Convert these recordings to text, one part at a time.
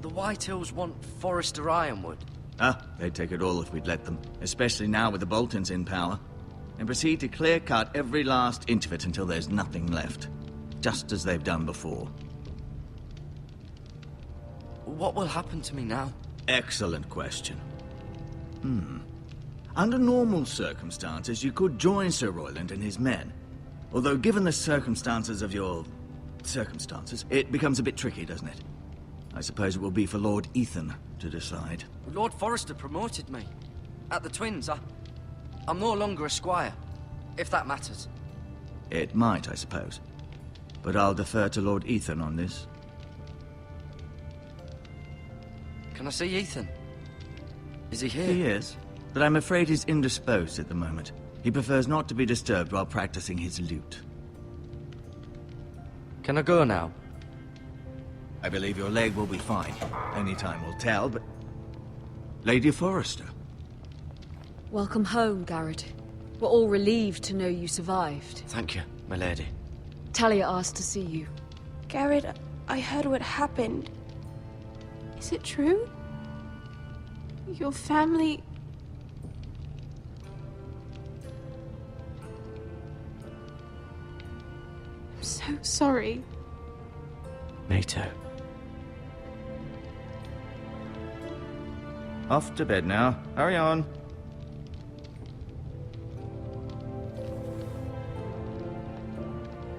The Whitehills want Forrester Ironwood. Ah, they'd take it all if we'd let them. Especially now with the Boltons in power. And proceed to clear-cut every last inch of it until there's nothing left. Just as they've done before. What will happen to me now? Excellent question. Under normal circumstances, you could join Sir Royland and his men. Although, given the circumstances of your... circumstances, it becomes a bit tricky, doesn't it? I suppose it will be for Lord Ethan to decide. Lord Forrester promoted me. At the Twins, I'm no longer a squire, if that matters. It might, I suppose. But I'll defer to Lord Ethan on this. Can I see Ethan? Is he here? He is, but I'm afraid he's indisposed at the moment. He prefers not to be disturbed while practicing his lute. Can I go now? I believe your leg will be fine. Only time will tell, but... Lady Forrester. Welcome home, Garrett. We're all relieved to know you survived. Thank you, my lady. Talia asked to see you. Garrett, I heard what happened. Is it true? Your family... I'm so sorry. Me too. Off to bed now. Hurry on.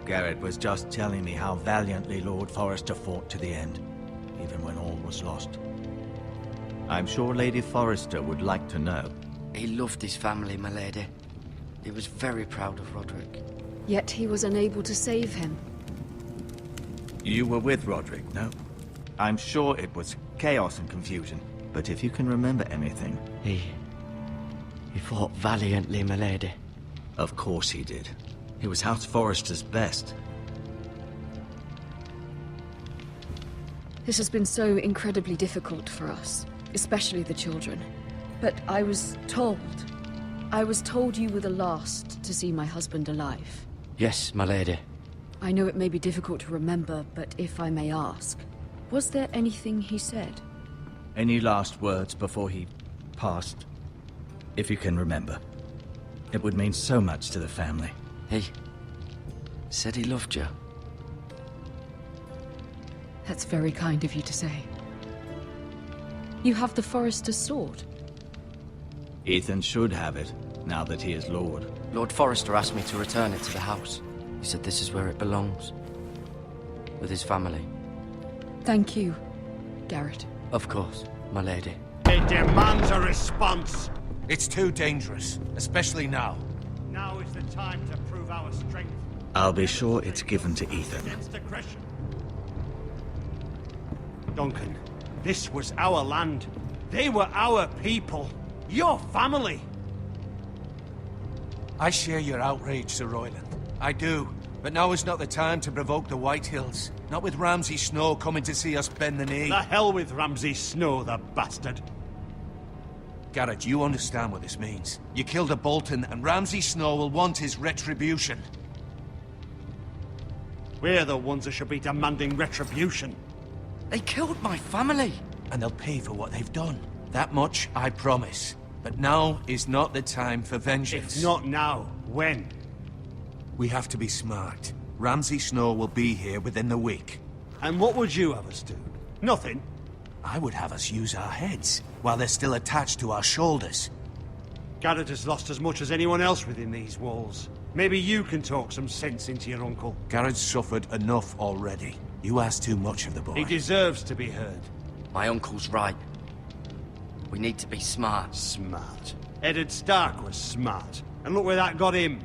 Garrett was just telling me how valiantly Lord Forrester fought to the end, even when all was lost. I'm sure Lady Forrester would like to know. He loved his family, my lady. He was very proud of Roderick. Yet he was unable to save him. You were with Roderick, no? I'm sure it was chaos and confusion, but if you can remember anything... He fought valiantly, my lady. Of course he did. He was House Forrester's best. This has been so incredibly difficult for us, especially the children. But I was told you were the last to see my husband alive. Yes, my lady. I know it may be difficult to remember, but if I may ask, was there anything he said? Any last words before he passed? If you can remember. It would mean so much to the family. He said he loved you. That's very kind of you to say. You have the Forrester's sword. Ethan should have it, now that he is Lord. Lord Forrester asked me to return it to the house. He said this is where it belongs. With his family. Thank you, Garrett. Of course, my lady. It demands a response. It's too dangerous, especially now. Now is the time to prove our strength. I'll be sure it's given to Ethan. Against aggression. Duncan, this was our land. They were our people. Your family. I share your outrage, Sir Royland. I do. But now is not the time to provoke the Whitehills. Not with Ramsay Snow coming to see us bend the knee. The hell with Ramsay Snow, the bastard. Garrett, you understand what this means. You killed a Bolton, and Ramsay Snow will want his retribution. We're the ones that should be demanding retribution. They killed my family. And they'll pay for what they've done. That much, I promise. But now is not the time for vengeance. If not now, when? We have to be smart. Ramsay Snow will be here within the week. And what would you have us do? Nothing. I would have us use our heads, while they're still attached to our shoulders. Garrett has lost as much as anyone else within these walls. Maybe you can talk some sense into your uncle. Garrett's suffered enough already. You ask too much of the boy. He deserves to be heard. My uncle's right. We need to be smart. Smart. Eddard Stark was smart. And look where that got him.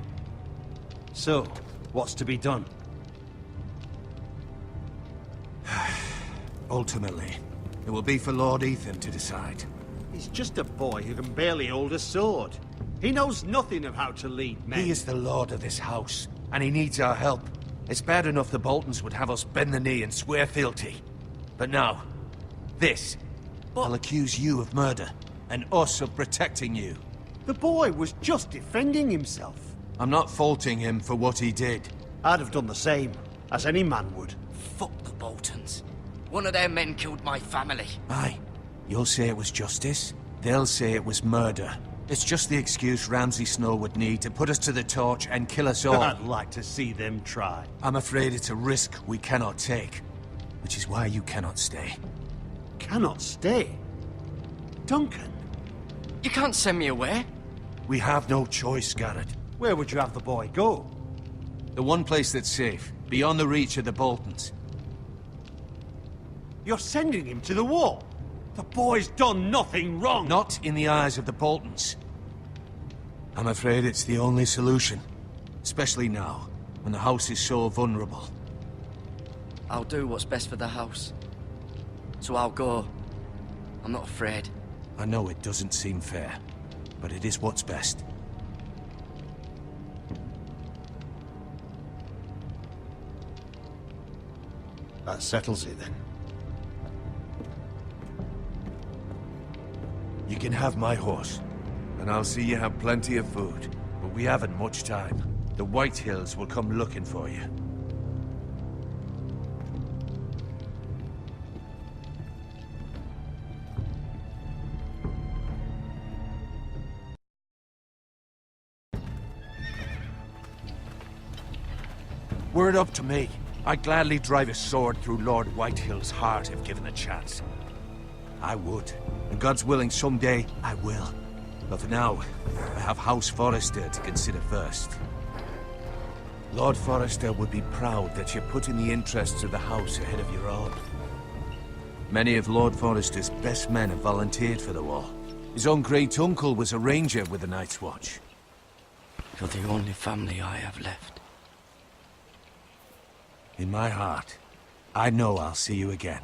So, what's to be done? Ultimately, it will be for Lord Ethan to decide. He's just a boy who can barely hold a sword. He knows nothing of how to lead men. He is the lord of this house, and he needs our help. It's bad enough the Boltons would have us bend the knee and swear fealty. But now, this. I'll accuse you of murder, and us of protecting you. The boy was just defending himself. I'm not faulting him for what he did. I'd have done the same, as any man would. Fuck the Boltons. One of their men killed my family. Aye. You'll say it was justice. They'll say it was murder. It's just the excuse Ramsay Snow would need to put us to the torch and kill us all. I'd like to see them try. I'm afraid it's a risk we cannot take. Which is why you cannot stay. Cannot stay? Duncan, You can't send me away. We have no choice, Garrett. where would you have the boy go? The one place that's safe, beyond the reach of the Boltons. You're sending him to the wall? The boy's done nothing wrong! Not in the eyes of the Boltons. I'm afraid it's the only solution. Especially now, when the house is so vulnerable. I'll do what's best for the house. So I'll go. I'm not afraid. I know it doesn't seem fair, but it is what's best. That settles it then. You can have my horse, and I'll see you have plenty of food. But we haven't much time. The White Hills will come looking for you. Were it up to me, I'd gladly drive a sword through Lord Whitehill's heart if given a chance. I would. And God's willing, someday I will. But for now, I have House Forrester to consider first. Lord Forrester would be proud that you're putting the interests of the house ahead of your own. Many of Lord Forrester's best men have volunteered for the war. His own great-uncle was a ranger with the Night's Watch. You're the only family I have left. In my heart, I know I'll see you again.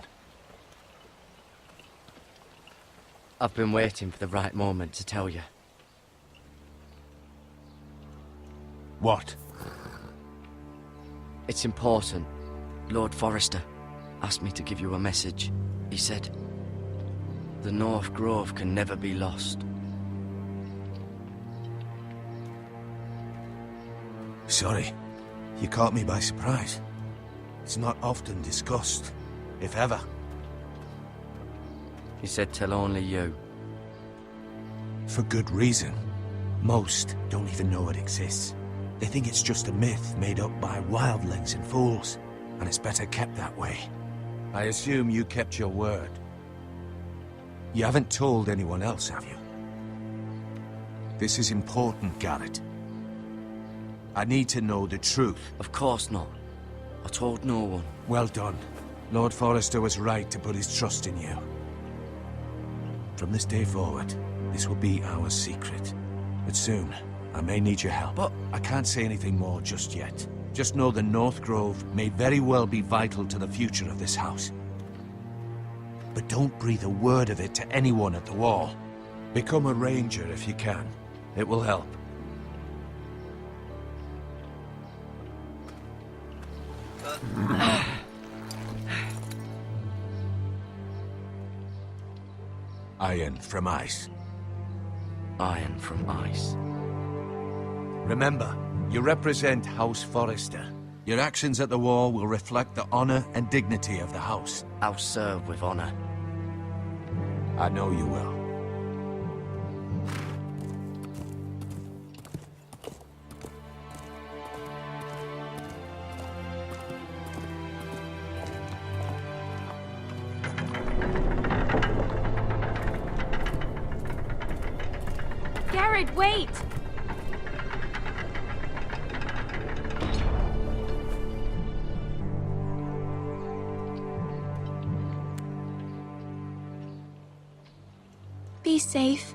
I've been waiting for the right moment to tell you. What? It's important. Lord Forrester asked me to give you a message. He said, the North Grove can never be lost. Sorry, you caught me by surprise. It's not often discussed, if ever. He said tell only you. For good reason. Most don't even know it exists. They think it's just a myth made up by wildlings and fools, and it's better kept that way. I assume you kept your word. You haven't told anyone else, have you? This is important, Garrett. I need to know the truth. Of course not. I told no one. Well done. Lord Forrester was right to put his trust in you. From this day forward, this will be our secret. But soon, I may need your help. But I can't say anything more just yet. Just know the North Grove may very well be vital to the future of this house. But don't breathe a word of it to anyone at the wall. Become a ranger if you can. It will help. Iron from ice. iron from ice. Remember, you represent House Forrester. Your actions at the war will reflect the honor and dignity of the house. I'll serve with honor. I know you will. Garrett, wait! Be safe.